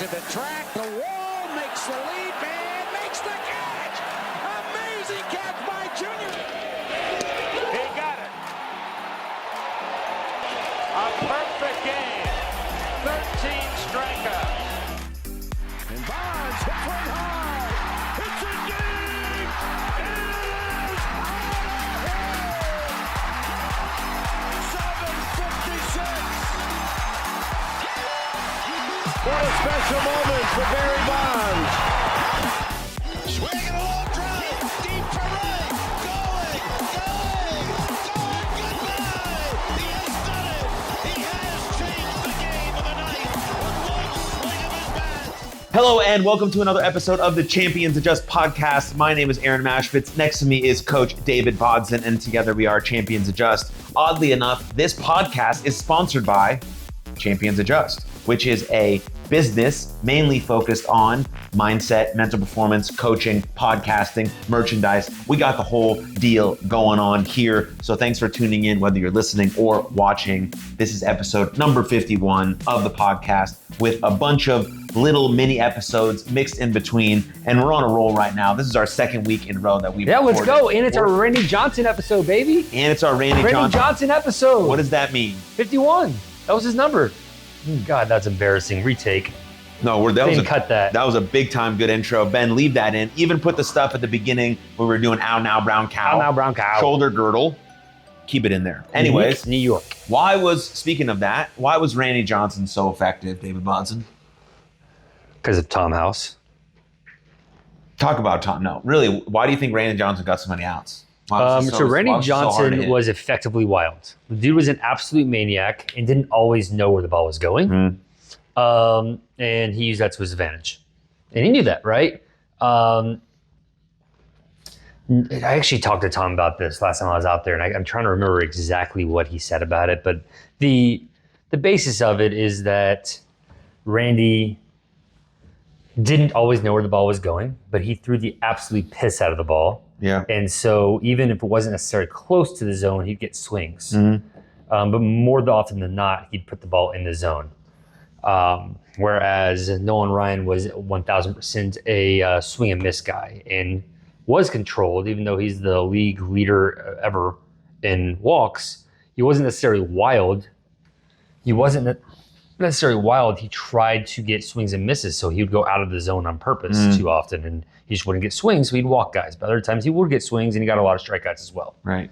to the track, the wall, makes the leap, and makes the catch! Amazing catch by Junior! He got it! A perfect game! 13 strikeouts. And Bonds hits one hard! It's a game! It is out of here! 7:56! What a special moment for Barry Bonds! Swinging a long drive, deep to right, going, goodbye! He has done it! He has changed the game of the night with one swing of his bat! Hello and welcome to another episode of the Champions Adjust podcast. My name is Aaron Mashvitz. Next to me is Coach David Bodzin, and together we are Champions Adjust. Oddly enough, this podcast is sponsored by Champions Adjust, which is a business mainly focused on mindset, mental performance, coaching, podcasting, merchandise. We got the whole deal going on here. So thanks for tuning in, whether you're listening or watching. This is episode number 51 of the podcast with a bunch of little mini episodes mixed in between. And we're on a roll right now. This is our second week in a row that we've recorded. Let's go. And it's our Randy Johnson episode, baby. And it's our Randy Johnson episode. What does that mean? 51. That was his number. God, that's embarrassing. Retake. No, cut that. That was a big time good intro. Ben, leave that in. Even put the stuff at the beginning where we were doing ow now brown cow. Ow now brown cow. Shoulder girdle. Keep it in there. Anyways, New York. Speaking of that, why was Randy Johnson so effective, David Bodzin? Because of Tom House. Talk about Tom. No, really, why do you think Randy Johnson got so many outs? Randy Johnson was effectively wild. The dude was an absolute maniac and didn't always know where the ball was going. And he used that to his advantage. And he knew that, right? I actually talked to Tom about this last time I was out there, and I'm trying to remember exactly what he said about it. But the basis of it is that Randy didn't always know where the ball was going, but he threw the absolute piss out of the ball. Yeah. And so even if it wasn't necessarily close to the zone, he'd get swings. But more often than not, he'd put the ball in the zone. Whereas Nolan Ryan was 1,000% a swing and miss guy and was controlled, even though he's the league leader ever in walks. He wasn't necessarily wild. He tried to get swings and misses, so he would go out of the zone on purpose too often, and he just wouldn't get swings, so he'd walk guys. But other times he would get swings, and he got a lot of strikeouts as well. Right.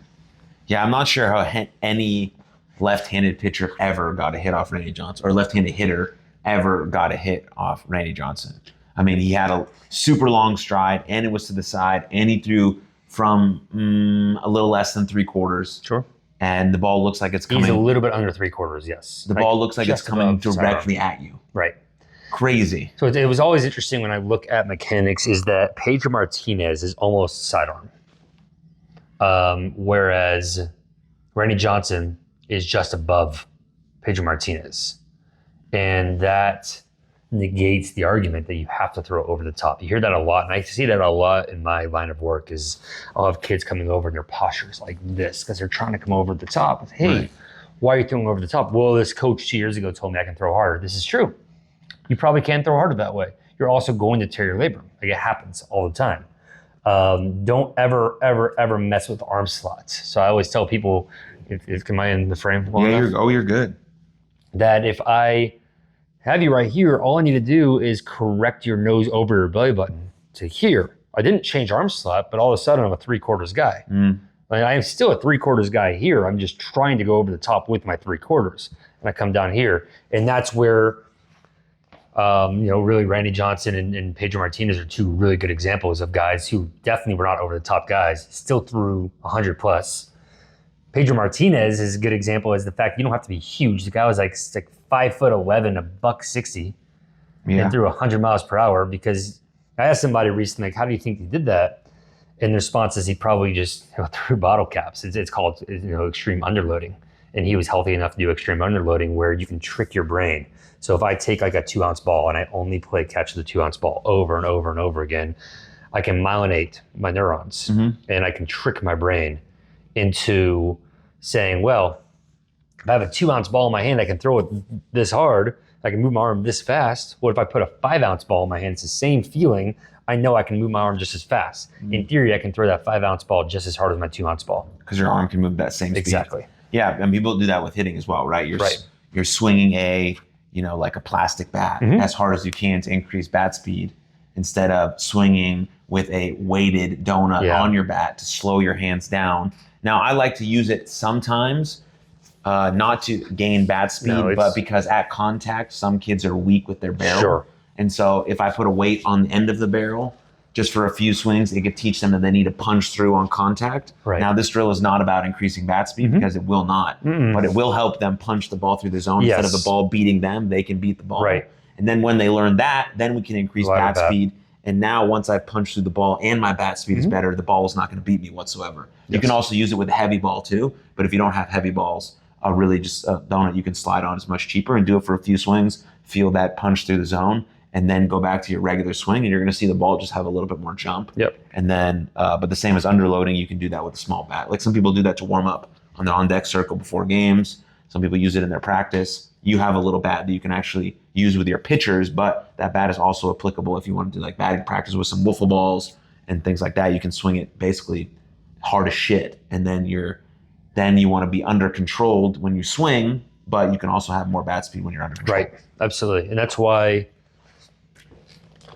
Yeah, I'm not sure how any left-handed pitcher ever got a hit off Randy Johnson, or left-handed hitter ever got a hit off Randy Johnson. I mean, he had a super long stride, and it was to the side, and he threw from a little less than 3/4. Sure. And the ball looks like it's coming. He's a little bit under 3/4, yes. The ball looks like it's coming directly at you. Right. Crazy. So it was always interesting when I look at mechanics is that Pedro Martinez is almost sidearm. Whereas Randy Johnson is just above Pedro Martinez. And that negates the argument that you have to throw over the top. You hear that a lot, and I see that a lot in my line of work is I'll have kids coming over and their posture's like this because they're trying to come over the top. Hey, right. Why are you throwing over the top? Well, this coach 2 years ago told me I can throw harder. This is true. You probably can throw harder that way. You're also going to tear your labrum. Like it happens all the time. Don't ever mess with arm slots. So I always tell people, am I in the frame? You're good. That if I have you right here, all I need to do is correct your nose over your belly button to here. I didn't change arm slot, but all of a sudden I'm a 3/4 guy. Like I am still a 3/4 guy here. I'm just trying to go over the top with my 3/4, and I come down here, and that's where, really Randy Johnson and Pedro Martinez are two really good examples of guys who definitely were not over the top guys, still threw 100 plus. Pedro Martinez is a good example as the fact you don't have to be huge. The guy was like 5'11", $160, and threw 100 miles per hour. Because I asked somebody recently, like, how do you think he did that? And the response is he probably just threw bottle caps. It's called extreme underloading. And he was healthy enough to do extreme underloading where you can trick your brain. So if I take like a 2-ounce ball and I only play catch the 2-ounce ball over and over and over again, I can myelinate my neurons and I can trick my brain into saying, well, if I have a 2-ounce ball in my hand, I can throw it this hard. I can move my arm this fast. What if I put a 5-ounce ball in my hand? It's the same feeling. I know I can move my arm just as fast. In theory, I can throw that 5-ounce ball just as hard as my 2-ounce ball. Because your arm can move that same speed. Exactly. Yeah, and people do that with hitting as well, right? You're swinging like a plastic bat as hard as you can to increase bat speed instead of swinging with a weighted donut on your bat to slow your hands down. Now, I like to use it sometimes, not to gain bat speed, but because at contact, some kids are weak with their barrel. Sure. And so if I put a weight on the end of the barrel, just for a few swings, it could teach them that they need to punch through on contact. Right. Now, this drill is not about increasing bat speed because it will not, but it will help them punch the ball through the zone. Instead of the ball beating them, they can beat the ball. Right. And then when they learn that, then we can increase bat speed. And now once I punch through the ball and my bat speed is better, the ball is not going to beat me whatsoever. You can also use it with a heavy ball too, but if you don't have heavy balls, really just a donut you can slide on is much cheaper and do it for a few swings, feel that punch through the zone, and then go back to your regular swing, and you're going to see the ball just have a little bit more jump. Yep. And then, but the same as underloading, you can do that with a small bat. Like some people do that to warm up on the on-deck circle before games. Some people use it in their practice. You have a little bat that you can actually use with your pitchers, but that bat is also applicable if you want to do like batting practice with some wiffle balls and things like that. You can swing it basically hard as shit, and then you want to be under controlled when you swing, but you can also have more bat speed when you're under control. Right, absolutely. And that's why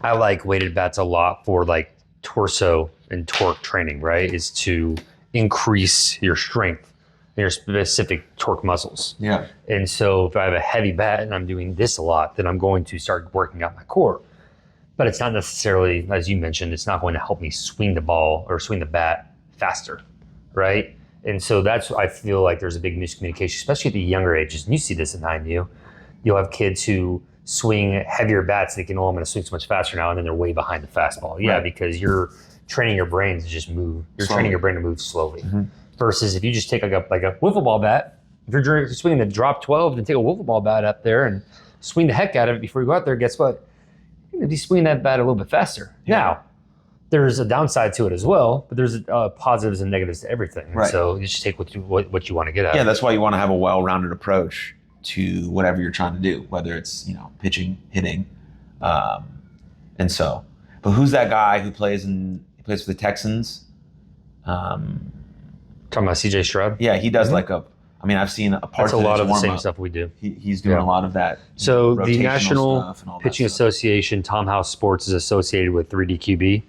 I like weighted bats a lot for like torso and torque training, right? Is to increase your strength and your specific torque muscles. Yeah. And so if I have a heavy bat and I'm doing this a lot, then I'm going to start working out my core. But it's not necessarily, as you mentioned, it's not going to help me swing the ball or swing the bat faster, right? And so that's, I feel like there's a big miscommunication, especially at the younger ages. And you see this at 9U. You'll have kids who swing heavier bats, they can, I'm going to swing so much faster now, and then they're way behind the fastball. Yeah, because you're training your brain to just move. You're training your brain to move slowly. Versus if you just take like a wiffle ball bat, if you're swinging the drop 12, then take a wiffle ball bat up there and swing the heck out of it before you go out there. Guess what? You're going to be swinging that bat a little bit faster. Yeah. Now, there's a downside to it as well, but there's positives and negatives to everything. Right. So you just take what you want to get out of it. Yeah, that's why you want to have a well-rounded approach to whatever you're trying to do, whether it's pitching, hitting, and so. But who's that guy who plays for the Texans? Talking about CJ Stroud? Yeah, he does I've seen a part That's of a lot of the warm-up. same stuff we do. He's doing a lot of that. So the National stuff and all Pitching that stuff. Association, Tom House Sports, is associated with 3D QB.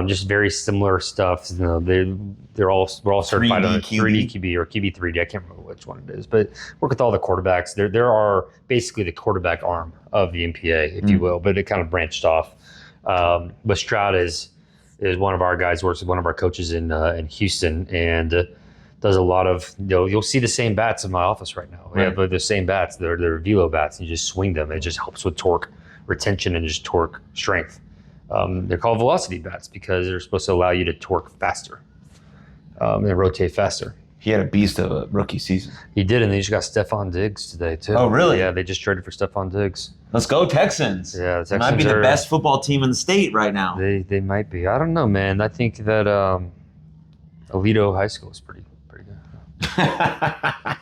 Just very similar stuff. We're all certified on 3D QB or QB 3D. I can't remember which one it is, but work with all the quarterbacks. There are basically the quarterback arm of the NPA, if you will, but it kind of branched off. But Stroud is one of our guys, works with one of our coaches in Houston, and does a lot of, you'll see the same bats in my office right now. We have the same bats. They're velo bats, and you just swing them. It just helps with torque retention and just torque strength. They're called velocity bats because they're supposed to allow you to torque faster and rotate faster. He had a beast of a rookie season. He did, and they just got Stephon Diggs today, too. Oh, really? Yeah, they just traded for Stephon Diggs. Let's go Texans. Yeah, the Texans might be the best football team in the state right now. They might be. I don't know, man. I think that Alito High School is pretty good.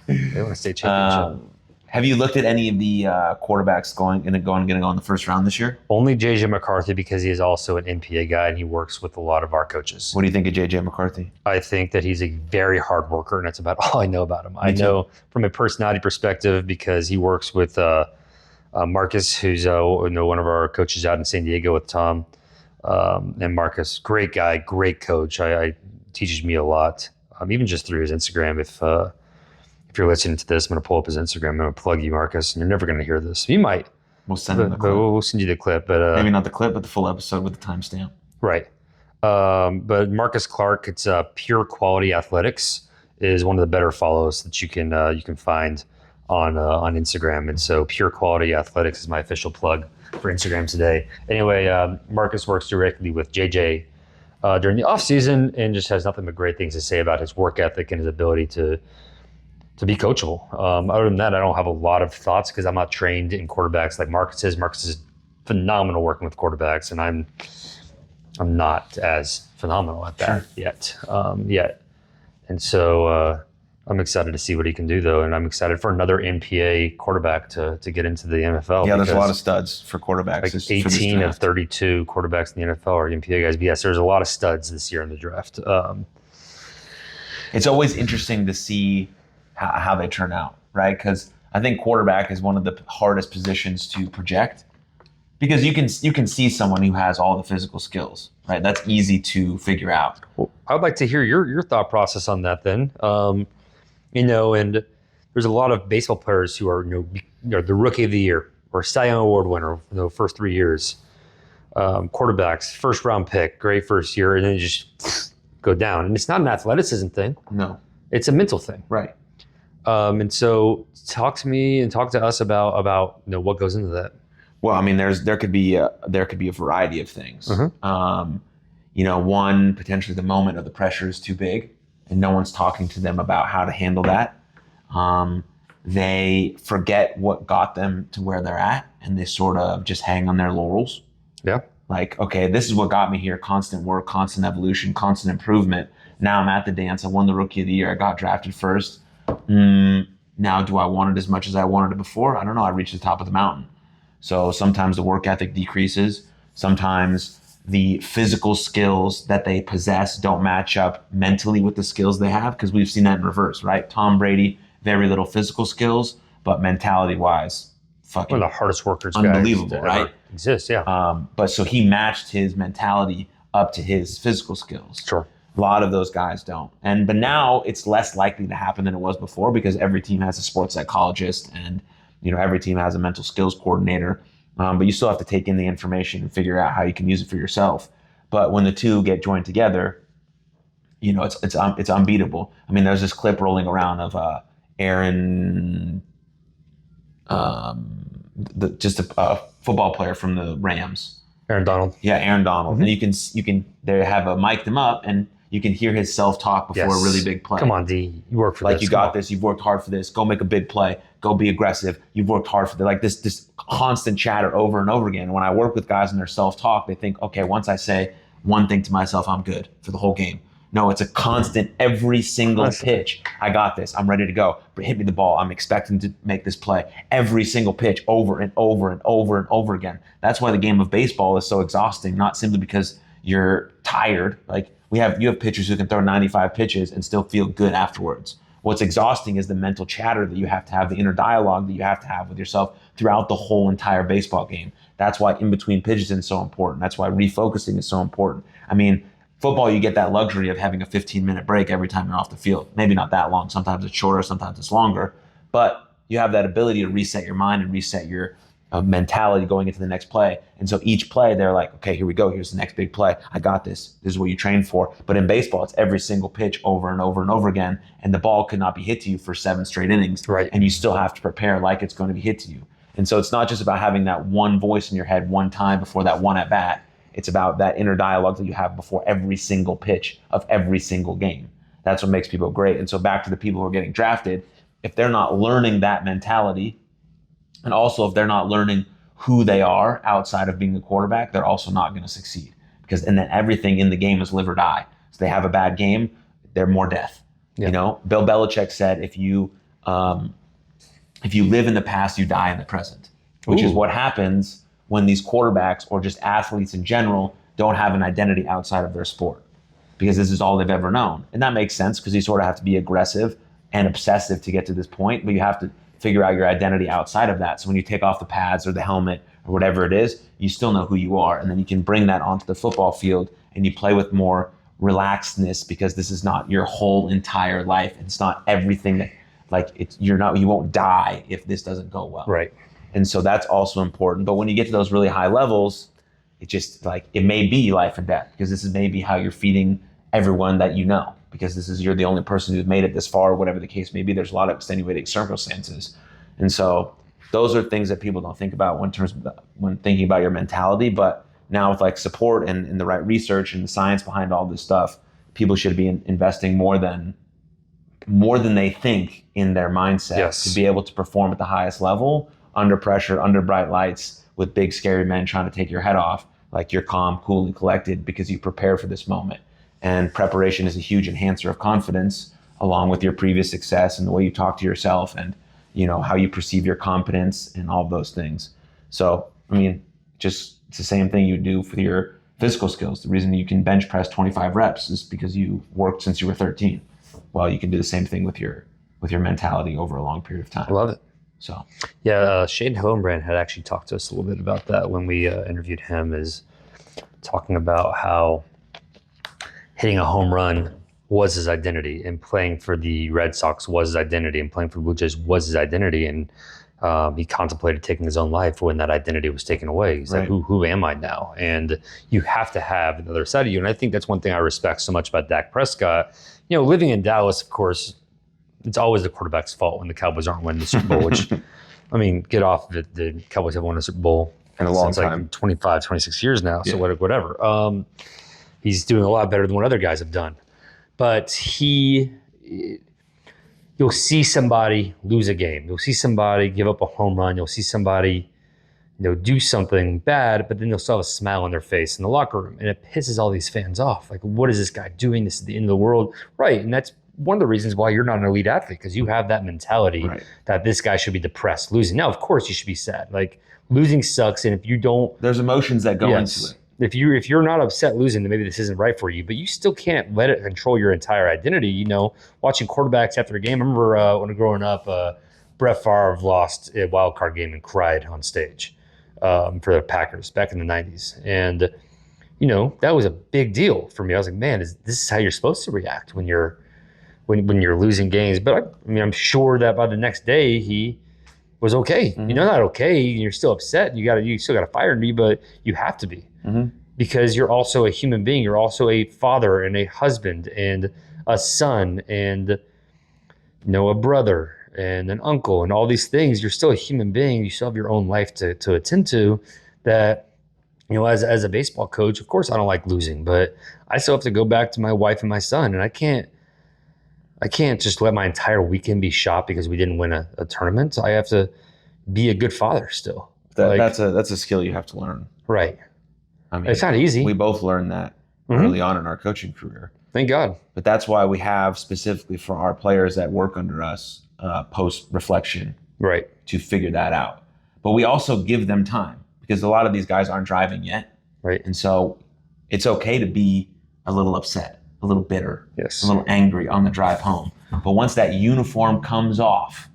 They want a state championship. Have you looked at any of the quarterbacks going to go in the first round this year? Only JJ McCarthy, because he is also an NPA guy and he works with a lot of our coaches. What do you think of JJ McCarthy? I think that he's a very hard worker, and that's about all I know about him. I know from a personality perspective because he works with Marcus, who's one of our coaches out in San Diego with Tom. And Marcus, great guy, great coach. I teaches me a lot, even just through his Instagram. If you're listening to this, I'm going to pull up his Instagram. I'm going to plug you, Marcus, and you're never going to hear this. You might. We'll send him the clip. We'll send you the clip. But maybe not the clip, but the full episode with the timestamp. Right. But Marcus Clark, it's Pure Quality Athletics, is one of the better follows that you can find on Instagram. And so Pure Quality Athletics is my official plug for Instagram today. Anyway, Marcus works directly with JJ during the off season and just has nothing but great things to say about his work ethic and his ability to be coachable. Other than that, I don't have a lot of thoughts because I'm not trained in quarterbacks like Marcus is. Marcus is phenomenal working with quarterbacks, and I'm not as phenomenal at that yet. And so I'm excited to see what he can do, though, and I'm excited for another NPA quarterback to get into the NFL. Yeah, there's a lot of studs for quarterbacks. Like 18 of 32 quarterbacks in the NFL are NPA guys. But yes, there's a lot of studs this year in the draft. It's always interesting to see how they turn out, right? Because I think quarterback is one of the hardest positions to project, because you can see someone who has all the physical skills, right? That's easy to figure out. Well, I would like to hear your thought process on that then. And there's a lot of baseball players who are, the rookie of the year or Cy Young Award winner, first 3 years. Quarterbacks, first round pick, great first year, and then just go down. And it's not an athleticism thing. No. It's a mental thing. Right. And so talk to me and talk to us about what goes into that. Well, I mean, there could be a variety of things. One, potentially the moment of the pressure is too big and no one's talking to them about how to handle that. They forget what got them to where they're at and they sort of just hang on their laurels. Yeah. Like, okay, this is what got me here. Constant work, constant evolution, constant improvement. Now I'm at the dance. I won the Rookie of the Year. I got drafted first. Now, do I want it as much as I wanted it before? I don't know. I reached the top of the mountain. So sometimes the work ethic decreases. Sometimes the physical skills that they possess don't match up mentally with the skills they have, because we've seen that in reverse, right? Tom Brady, very little physical skills, but mentality-wise, fucking one of the hardest workers unbelievable, right? Exists, yeah. But so he matched his mentality up to his physical skills. Sure. A lot of those guys don't. But now it's less likely to happen than it was before, because every team has a sports psychologist and every team has a mental skills coordinator. But you still have to take in the information and figure out how you can use it for yourself. But when the two get joined together, it's unbeatable. I mean, there's this clip rolling around of Aaron, just a football player from the Rams. Aaron Donald. Yeah, Aaron Donald. Mm-hmm. And they have mic'd him up, and you can hear his self-talk before a really big play. Come on, D. You work for this. Like, you got this. You've worked hard for this. Go make a big play. Go be aggressive. You've worked hard for this. Like this constant chatter over and over again. When I work with guys and their self-talk, they think, okay, once I say one thing to myself, I'm good for the whole game. No, it's a constant, every single pitch. I got this. I'm ready to go. Hit me the ball. I'm expecting to make this play. Every single pitch, over and over and over and over again. That's why the game of baseball is so exhausting, not simply because you're tired. Like, you have pitchers who can throw 95 pitches and still feel good afterwards. What's exhausting is the mental chatter that you have to have, the inner dialogue that you have to have with yourself throughout the whole entire baseball game. That's why in between pitches is so important. That's why refocusing is so important. I mean, football, you get that luxury of having a 15-minute break every time you're off the field. Maybe not that long. Sometimes it's shorter, sometimes it's longer. But you have that ability to reset your mind and reset your mentality going into the next play. And so each play, they're like, okay, here we go. Here's the next big play. I got this. This is what you train for. But in baseball, it's every single pitch over and over and over again. And the ball could not be hit to you for 7 straight innings. Right. And you still have to prepare like it's going to be hit to you. And so it's not just about having that one voice in your head one time before that one at bat. It's about that inner dialogue that you have before every single pitch of every single game. That's what makes people great. And so back to the people who are getting drafted, if they're not learning that mentality, and also if they're not learning who they are outside of being the quarterback, they're also not going to succeed. Because and then everything in the game is live or die. So they have a bad game, they're more death. Yeah. Bill Belichick said, if you live in the past, you die in the present, which is what happens when these quarterbacks or just athletes in general don't have an identity outside of their sport, because this is all they've ever known. And that makes sense, because you sort of have to be aggressive and obsessive to get to this point, but you have to figure out your identity outside of that. So when you take off the pads or the helmet or whatever it is, you still know who you are. And then you can bring that onto the football field and you play with more relaxedness, because this is not your whole entire life. It's not everything that, you won't die if this doesn't go well. Right. And so that's also important. But when you get to those really high levels, it just it may be life and death, because this is maybe how you're feeding everyone that you know, because you're the only person who's made it this far, whatever the case may be. There's a lot of extenuating circumstances. And so those are things that people don't think about when thinking about your mentality. But now with support and the right research and the science behind all this stuff, people should be investing more than they think in their mindset to be able to perform at the highest level under pressure, under bright lights, with big scary men trying to take your head off. Like, you're calm, cool, and collected because you prepare for this moment. And preparation is a huge enhancer of confidence. along with your previous success and the way you talk to yourself and, how you perceive your competence and all of those things. So, it's the same thing you do for your physical skills. The reason you can bench press 25 reps is because you worked since you were 13. Well, you can do the same thing with your mentality over a long period of time. I love it. So, yeah, Shane Hohenbrand had actually talked to us a little bit about that when we interviewed him, is talking about how hitting a home run was his identity, and playing for the Red Sox was his identity, and playing for the Blue Jays was his identity. And he contemplated taking his own life when that identity was taken away. He's like, who am I now? And you have to have the other side of you. And I think that's one thing I respect so much about Dak Prescott. Living in Dallas, of course, it's always the quarterback's fault when the Cowboys aren't winning the Super Bowl, which, get off of it. The Cowboys have won a Super Bowl in a long time. Like 25, 26 years now. So whatever. He's doing a lot better than what other guys have done. But you'll see somebody lose a game. You'll see somebody give up a home run. You'll see somebody, do something bad, but then they'll still have a smile on their face in the locker room. And it pisses all these fans off. Like, what is this guy doing? This is the end of the world. Right. And that's one of the reasons why you're not an elite athlete, because you have that mentality that this guy should be depressed losing. Now, of course, you should be sad. Like, losing sucks. And if you don't... There's emotions that go into it. If you're not upset losing, then maybe this isn't right for you. But you still can't let it control your entire identity. Watching quarterbacks after a game. I remember when growing up, Brett Favre lost a wild card game and cried on stage for the Packers back in the 90s. And, that was a big deal for me. I was like, man, this is how you're supposed to react when you're losing games. But I'm sure that by the next day he was okay. Mm-hmm. Not okay. You're still upset. You still got to fire me, but you have to be. Mm-hmm. Because you're also a human being. You're also a father and a husband and a son and a brother and an uncle and all these things. You're still a human being. You still have your own life to attend to. That, as a baseball coach, of course I don't like losing, but I still have to go back to my wife and my son, and I can't just let my entire weekend be shot because we didn't win a tournament. I have to be a good father still. That's a skill you have to learn. Right. It's not easy. We both learned that early on in our coaching career. Thank God. But that's why we have, specifically for our players that work under us, post-reflection to figure that out. But we also give them time, because a lot of these guys aren't driving yet. Right. And so it's okay to be a little upset, a little bitter, a little angry on the drive home. But once that uniform comes off,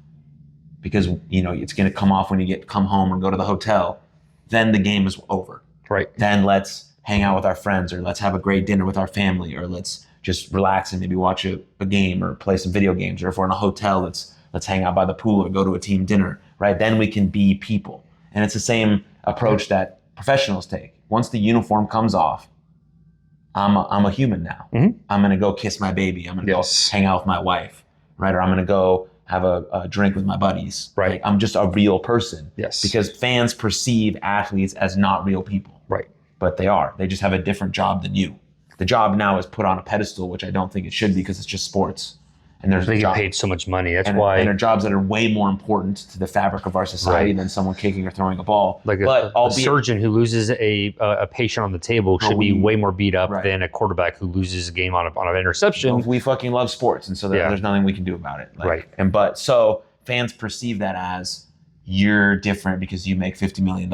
because it's going to come off when you come home or go to the hotel, then the game is over. Right. Then let's hang out with our friends, or let's have a great dinner with our family, or let's just relax and maybe watch a game or play some video games. Or if we're in a hotel, let's hang out by the pool or go to a team dinner, right? Then we can be people. And it's the same approach that professionals take. Once the uniform comes off, I'm a human now. Mm-hmm. I'm going to go kiss my baby. I'm going to go hang out with my wife, right? Or I'm going to go have a drink with my buddies. Right. Like, I'm just a real person. Yes. Because fans perceive athletes as not real people. Right. But they are. They just have a different job than you. The job now is put on a pedestal, which I don't think it should be, because it's just sports. And they get paid so much money. That's why. And they're jobs that are way more important to the fabric of our society than someone kicking or throwing a ball. Like a surgeon who loses a patient on the table should be way more beat up than a quarterback who loses a game on an interception. Well, we fucking love sports, and so there's nothing we can do about it. So fans perceive that as you're different because you make $50 million.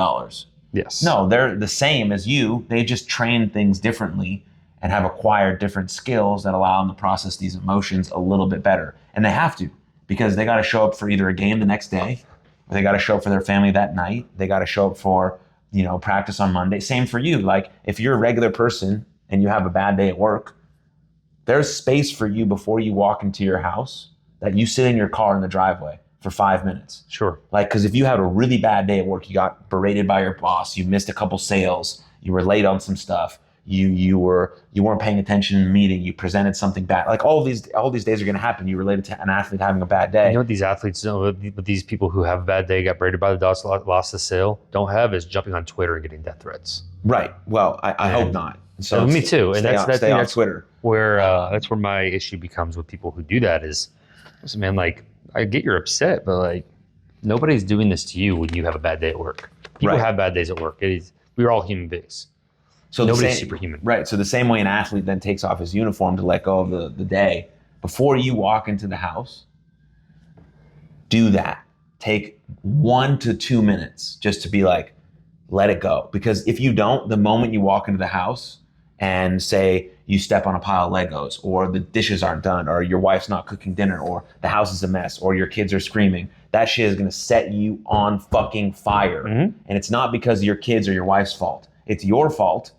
Yes. No, they're the same as you. They just train things differently and have acquired different skills that allow them to process these emotions a little bit better. And they have to, because they got to show up for either a game the next day, or they got to show up for their family that night. They got to show up for, practice on Monday. Same for you. Like, if you're a regular person and you have a bad day at work, there's space for you before you walk into your house that you sit in your car in the driveway for 5 minutes. Sure. Like, because if you had a really bad day at work, you got berated by your boss, you missed a couple sales, you were late on some stuff, you weren't paying attention in the meeting, you presented something bad. Like, all these days are going to happen. You related to an athlete having a bad day. You know what these athletes know, but these people who have a bad day, got berated by the boss, lost the sale, don't have, is jumping on Twitter and getting death threats. Right. Well, I hope not. So me too. And stay on Twitter. Where that's where my issue becomes with people who do that is, listen, man, like, I get you're upset, but like, nobody's doing this to you when you have a bad day at work. People have bad days at work. We're all human beings. So nobody's superhuman. Right. So the same way an athlete then takes off his uniform to let go of the day, before you walk into the house, do that. Take 1 to 2 minutes just to be like, let it go. Because if you don't, the moment you walk into the house and say you step on a pile of Legos, or the dishes aren't done, or your wife's not cooking dinner, or the house is a mess, or your kids are screaming, that shit is gonna set you on fucking fire. And it's not because of your kids or your wife's fault. It's your fault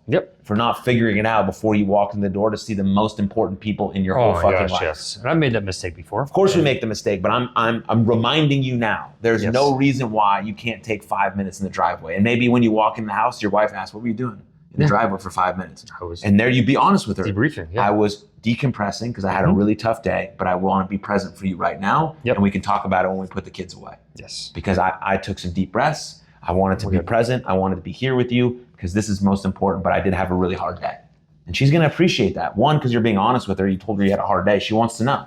for not figuring it out before you walk in the door to see the most important people in your whole fucking life. Yes. And I made that mistake before. Of course we make the mistake, but I'm reminding you now. There's no reason why you can't take 5 minutes in the driveway. And maybe when you walk in the house, your wife asks, "What were you doing in the driveway for 5 minutes?" And there you be honest with her. Debriefing. I was decompressing because I had a really tough day, but I want to be present for you right now, and we can talk about it when we put the kids away. Yes. Because I took some deep breaths. I wanted to be present. I wanted to be here with you because this is most important, but I did have a really hard day. And she's going to appreciate that. One, because you're being honest with her. You told her you had a hard day. She wants to know.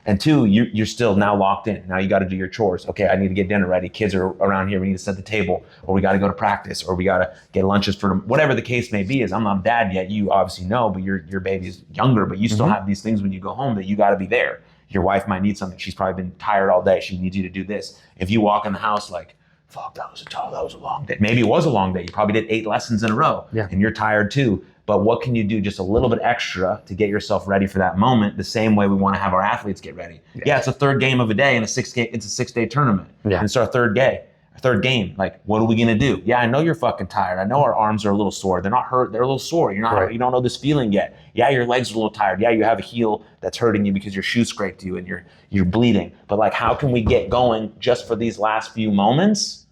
And two, you're still now locked in. Now you got to do your chores. Okay, I need to get dinner ready. Kids are around here. We need to set the table, or we got to go to practice, or we got to get lunches for them. Whatever the case may be. I'm not dad yet. You obviously know, but your baby's younger, but you still have these things when you go home that you got to be there. Your wife might need something. She's probably been tired all day. She needs you to do this. If you walk in the house like, fuck, that was a long day. Maybe it was a long day. You probably did 8 lessons in a row, and you're tired too. But what can you do just a little bit extra to get yourself ready for that moment, the same way we want to have our athletes get ready? Yeah, it's a third game of a day and it's a 6-day tournament. And it's our third game. Like, what are we going to do? Yeah, I know you're fucking tired. I know our arms are a little sore. They're not hurt. They're a little sore. You don't know this feeling yet. Yeah, your legs are a little tired. Yeah, you have a heel that's hurting you because your shoe scraped you and you're bleeding. But like, how can we get going just for these last few moments?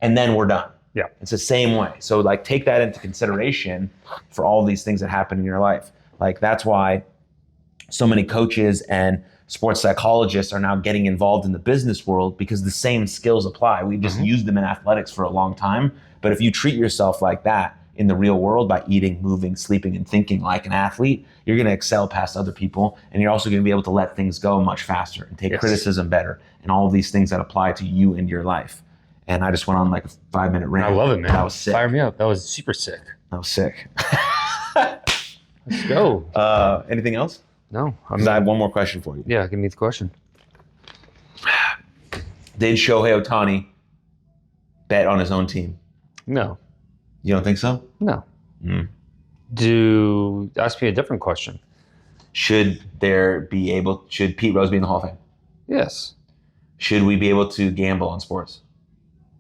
And then we're done. Yeah. It's the same way. So like, take that into consideration for all these things that happen in your life. Like, that's why so many coaches and sports psychologists are now getting involved in the business world, because the same skills apply. We've just used them in athletics for a long time. But if you treat yourself like that in the real world by eating, moving, sleeping, and thinking like an athlete, you're going to excel past other people. And you're also going to be able to let things go much faster and take criticism better, and all of these things that apply to you and your life. And I just went on like a 5-minute rant. I love it, man. That was sick. Fire me up. That was super sick. That was sick. Let's go. Anything else? No. I have one more question for you. Yeah, give me the question. Did Shohei Ohtani bet on his own team? No. You don't think so? No. Ask me a different question. Should Pete Rose be in the Hall of Fame? Yes. Should we be able to gamble on sports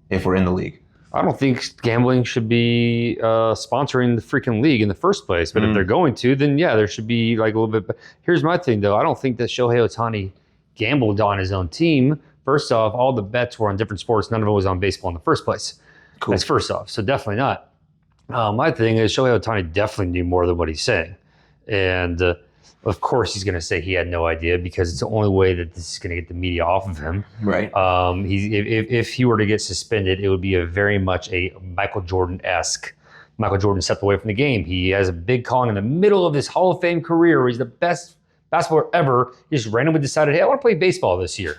if we're in the league? I don't think gambling should be sponsoring the freaking league in the first place. But if they're going to, then yeah, there should be like a little bit. But here's my thing, though. I don't think that Shohei Ohtani gambled on his own team. First off, all the bets were on different sports. None of it was on baseball in the first place. Cool. That's first off. So definitely not. My thing is Shohei Ohtani definitely knew more than what he's saying. And of course, he's going to say he had no idea, because it's the only way that this is going to get the media off of him. Right. If he were to get suspended, it would be very much a Michael Jordan-esque. Michael Jordan stepped away from the game. He has a big calling in the middle of his Hall of Fame career where he's the best basketballer ever. He just randomly decided, hey, I want to play baseball this year.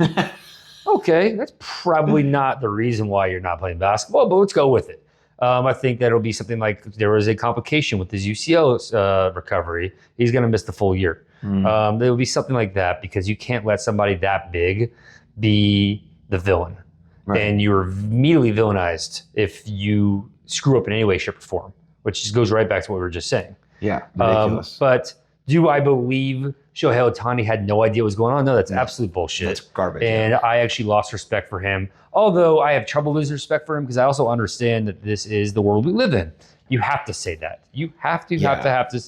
Okay, that's probably not the reason why you're not playing basketball, but let's go with it. I think that it'll be something like there was a complication with his UCL recovery. He's going to miss the full year. There will be something like that, because you can't let somebody that big be the villain. Right. And you're immediately villainized if you screw up in any way, shape, or form, which just goes right back to what we were just saying. Yeah, ridiculous. But do I believe Shohei Ohtani had no idea what was going on? No, that's absolute bullshit. That's garbage. And I actually lost respect for him. Although I have trouble losing respect for him, because I also understand that this is the world we live in. You have to say that. You have to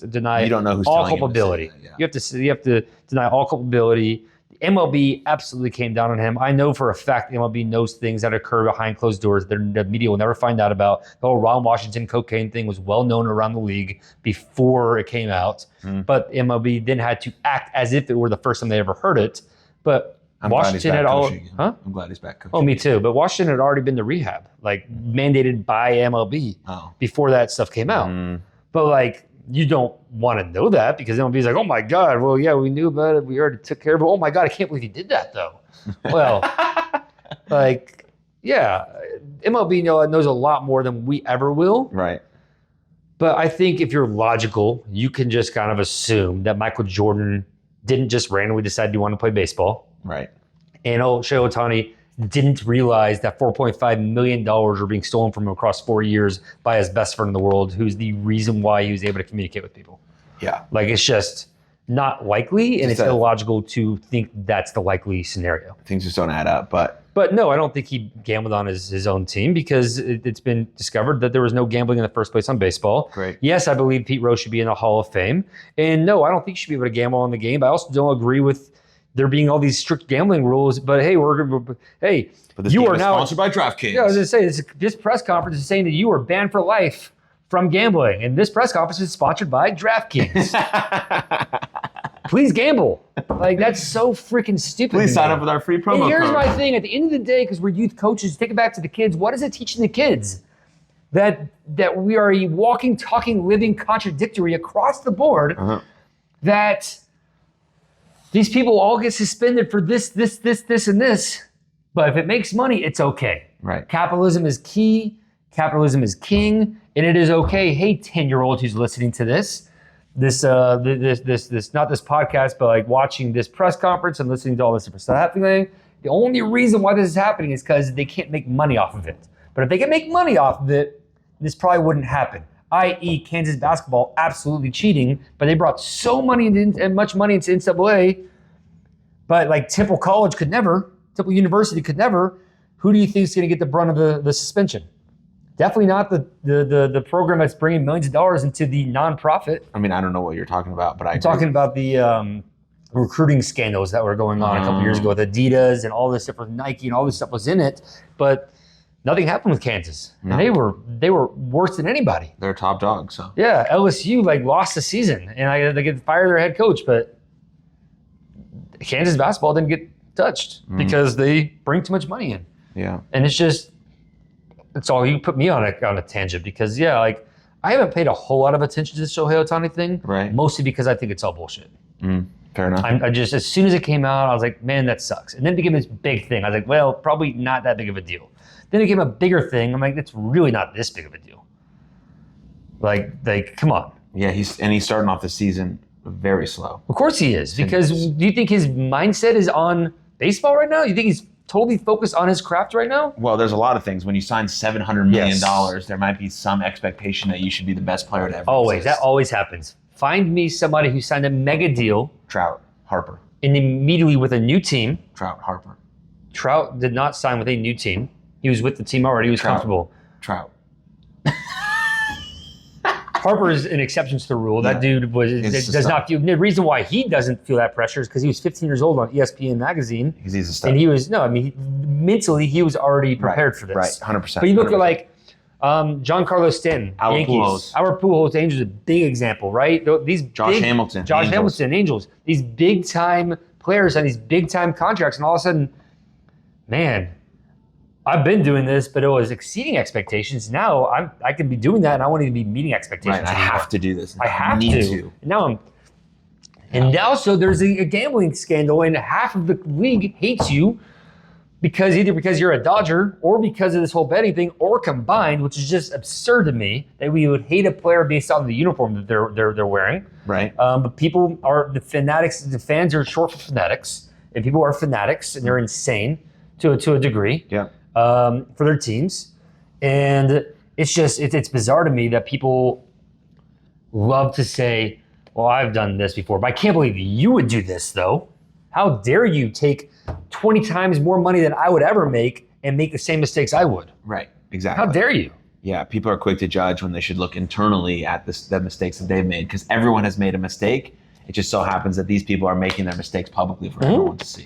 deny all culpability. You have to deny all culpability. The MLB absolutely came down on him. I know for a fact the MLB knows things that occur behind closed doors that the media will never find out about. The whole Ron Washington cocaine thing was well known around the league before it came out. But MLB then had to act as if it were the first time they ever heard it. But Washington had all. I'm glad he's back coaching. Oh, me too. But Washington had already been to rehab, like mandated by MLB before that stuff came out. But like, you don't want to know that, because MLB's like, oh my God, well, yeah, we knew about it. We already took care of it. Oh my God, I can't believe you did that though. Well, like, yeah, MLB knows a lot more than we ever will. Right. But I think if you're logical, you can just kind of assume that Michael Jordan didn't just randomly decide to want to play baseball. Right. And Shohei Ohtani didn't realize that $4.5 million were being stolen from him across 4 years by his best friend in the world, who's the reason why he was able to communicate with people. Yeah. Like, it's just not likely, and Just it's illogical to think that's the likely scenario. Things just don't add up, but no, I don't think he gambled on his own team, because it's been discovered that there was no gambling in the first place on baseball. Great. Yes, I believe Pete Rose should be in the Hall of Fame. And no, I don't think you should be able to gamble on the game. But I also don't agree with there being all these strict gambling rules. But hey, but this you game are is now sponsored by DraftKings. Yeah, I was going to say, this press conference is saying that you are banned for life from gambling. And this press conference is sponsored by DraftKings. Please gamble. Like, that's so freaking stupid. Please sign up with our free promo And here's code. my thing. At the end of the day, because we're youth coaches, take it back to the kids. What is it teaching the kids? That we are a walking, talking, living contradictory across the board. That these people all get suspended for this, and this. But if it makes money, it's okay. Right. Capitalism is key. Capitalism is king. And it is okay. Hey, 10-year-old who's listening to this not this podcast, but like watching this press conference and listening to all this different stuff happening. The only reason why this is happening is because they can't make money off of it. But if they can make money off of it, this probably wouldn't happen. I.e., Kansas basketball absolutely cheating, but they brought so much money into NCAA. But like Temple University could never. Who do you think is going to get the brunt of the suspension? Definitely not the program that's bringing millions of dollars into the nonprofit. I mean, I don't know what you're talking about, but I'm talking about the recruiting scandals that were going on a couple years ago with Adidas and all this stuff with Nike, and all this stuff was in it. But nothing happened with Kansas. No. And they were worse than anybody. They're top dogs. So yeah, LSU lost the season, and they get to fire their head coach. But Kansas basketball didn't get touched because they bring too much money in. Yeah, and it's all, you put me on a tangent, because I haven't paid a whole lot of attention to the Shohei Ohtani thing, right? Mostly because I think it's all bullshit. Fair enough. I just, as soon as it came out, I was like, man, that sucks. And then it became this big thing. I was like, well, probably not that big of a deal. Then it became a bigger thing. I'm like, it's really not this big of a deal. Like, come on. Yeah, he's starting off the season very slow. Of course he is, because do you think his mindset is on baseball right now? You think he's totally focused on his craft right now? Well, there's a lot of things. When you sign $700 million, there might be some expectation that you should be the best player to ever Always. exist. That always happens. Find me somebody who signed a mega deal. Trout, Harper. And immediately with a new team. Trout, Harper. Trout did not sign with a new team. He was with the team already. He was comfortable. Trout. Harper is an exception to the rule. That dude does not feel. The reason why he doesn't feel that pressure is because he was 15 years old on ESPN magazine. Because he's a star. And he was mentally he was already prepared for this. Right, 100%. But you look at like Giancarlo Stanton, Yankees. Albert Pujols, Angels, a big example, right? Josh Hamilton, Angels. These big time players on these big time contracts, and all of a sudden, man, I've been doing this, but it was exceeding expectations. Now I can be doing that, and I want to be meeting expectations. Right, I have to do this. I have to. Now so there's a gambling scandal, and half of the league hates you because you're a Dodger, or because of this whole betting thing, or combined, which is just absurd to me that we would hate a player based on the uniform that they're wearing. Right. But people are the fanatics. The fans are short for fanatics, and people are fanatics, and they're insane to a degree. Yeah. For their teams, and it's bizarre to me that people love to say, well, I've done this before, but I can't believe you would do this though. How dare you take 20 times more money than I would ever make and make the same mistakes I would? Right, exactly. How dare you? Yeah, people are quick to judge when they should look internally at the mistakes that they've made, because everyone has made a mistake. It just so happens that these people are making their mistakes publicly for everyone to see.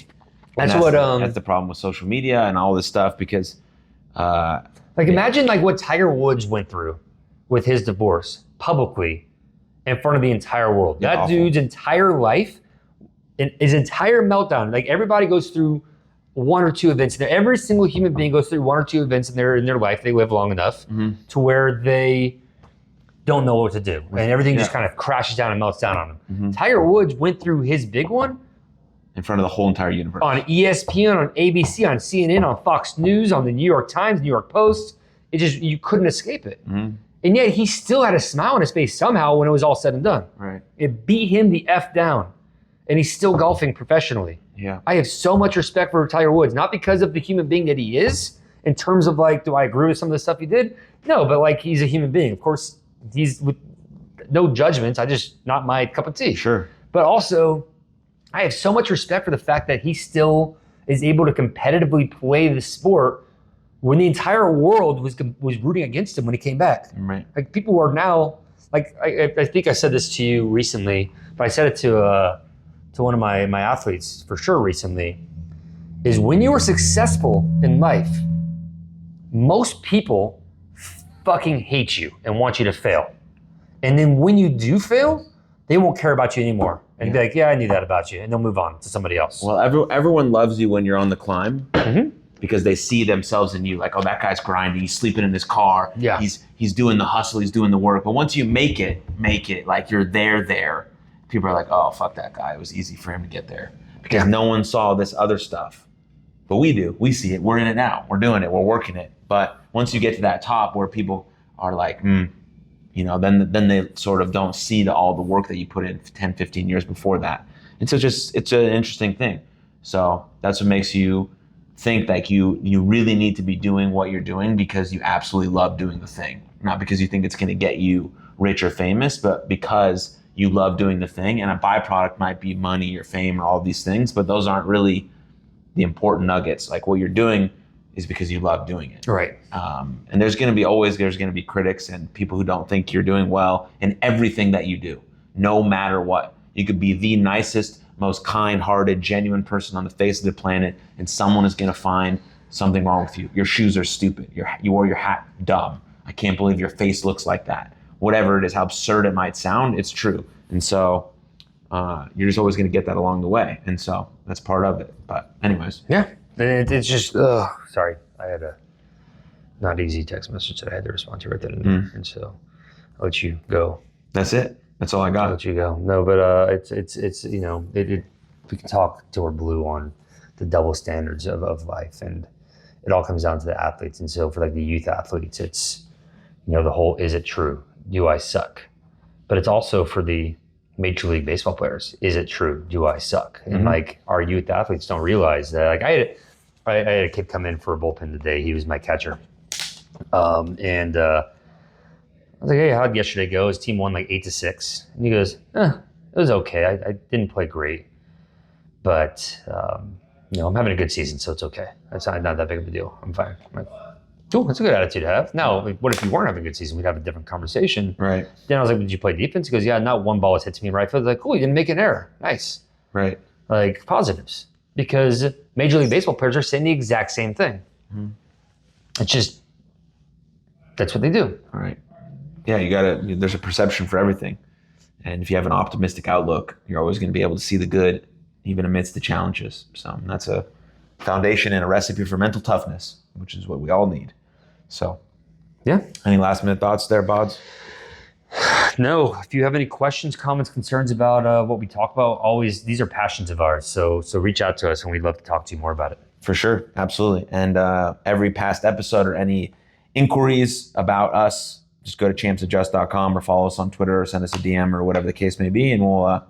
That's the problem with social media and all this stuff, because imagine what Tiger Woods went through with his divorce publicly in front of the entire world. Yeah, that dude's entire life, his entire meltdown. Like, everybody goes through one or two events. Every single human being goes through one or two events in their life. They live long enough to where they don't know what to do, and everything just kind of crashes down and melts down on them. Tiger Woods went through his big one in front of the whole entire universe. On ESPN, on ABC, on CNN, on Fox News, on the New York Times, New York Post. You couldn't escape it. And yet he still had a smile on his face somehow when it was all said and done. Right. It beat him the F down. and he's still golfing professionally. Yeah. I have so much respect for Tiger Woods, not because of the human being that he is, in terms of like, do I agree with some of the stuff he did? No, but like he's a human being. Of course, he's with no judgments. Not my cup of tea. Sure. But also, I have so much respect for the fact that he still is able to competitively play the sport when the entire world was rooting against him when he came back. Right. Like people are now, like I think I said this to you recently, but I said it to one of my athletes for sure recently, is when you are successful in life, most people fucking hate you and want you to fail. And then when you do fail, they won't care about you anymore. And be like, yeah, I knew that about you. And they'll move on to somebody else. Well, everyone loves you when you're on the climb because they see themselves in you. Like, oh, that guy's grinding. He's sleeping in his car. Yeah. He's doing the hustle. He's doing the work. But once you make it, like you're there, people are like, oh, fuck that guy. It was easy for him to get there because no one saw this other stuff. But we do. We see it. We're in it now. We're doing it. We're working it. But once you get to that top where people are like, then they sort of don't see all the work that you put in 10, 15 years before that. And so it's an interesting thing. So that's what makes you think like you really need to be doing what you're doing because you absolutely love doing the thing. Not because you think it's going to get you rich or famous, but because you love doing the thing. And a byproduct might be money or fame or all these things, but those aren't really the important nuggets. Like what you're doing is because you love doing it. Right. And there's going to be critics and people who don't think you're doing well in everything that you do, no matter what. You could be the nicest, most kind-hearted, genuine person on the face of the planet, and someone is going to find something wrong with you. Your shoes are stupid. You wore your hat dumb. I can't believe your face looks like that. Whatever it is, how absurd it might sound, it's true. And so you're just always going to get that along the way. And so that's part of it. But anyways. Yeah. It's just, sorry. I had a not easy text message that I had to respond to right then and there. And so I'll let you go. That's it. That's all I got. I'll let you go. No, but it's we can talk till we're blue on the double standards of life. And it all comes down to the athletes. And so for like the youth athletes, it's, the whole, is it true? Do I suck? But it's also for the Major League Baseball players. Is it true? Do I suck? And like our youth athletes don't realize that. Like I had a kid come in for a bullpen today. He was my catcher. And I was like, hey, how'd yesterday go? His team won like 8-6. And he goes, it was okay. I didn't play great. But, I'm having a good season, so it's okay. It's not that big of a deal. I'm fine. I'm like, cool, that's a good attitude to have. Now, what if you weren't having a good season? We'd have a different conversation. Right. Then I was like, did you play defense? He goes, yeah, not one ball was hit to me in right field. I was like, cool, you didn't make an error. Nice. Right. Like positives. Because Major League Baseball players are saying the exact same thing. It's just, that's what they do. All right. Yeah, there's a perception for everything. And if you have an optimistic outlook, you're always going to be able to see the good, even amidst the challenges. So that's a foundation and a recipe for mental toughness, which is what we all need. So, yeah. Any last minute thoughts there, Bods? No. If you have any questions, comments, concerns about what we talk about, always, these are passions of ours. So reach out to us and we'd love to talk to you more about it. For sure. Absolutely. And every past episode or any inquiries about us, just go to champsadjust.com or follow us on Twitter or send us a DM or whatever the case may be, and we'll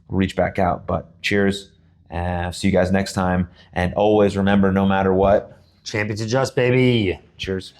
reach back out. But cheers. See you guys next time. And always remember, no matter what, Champions Adjust, baby. Cheers.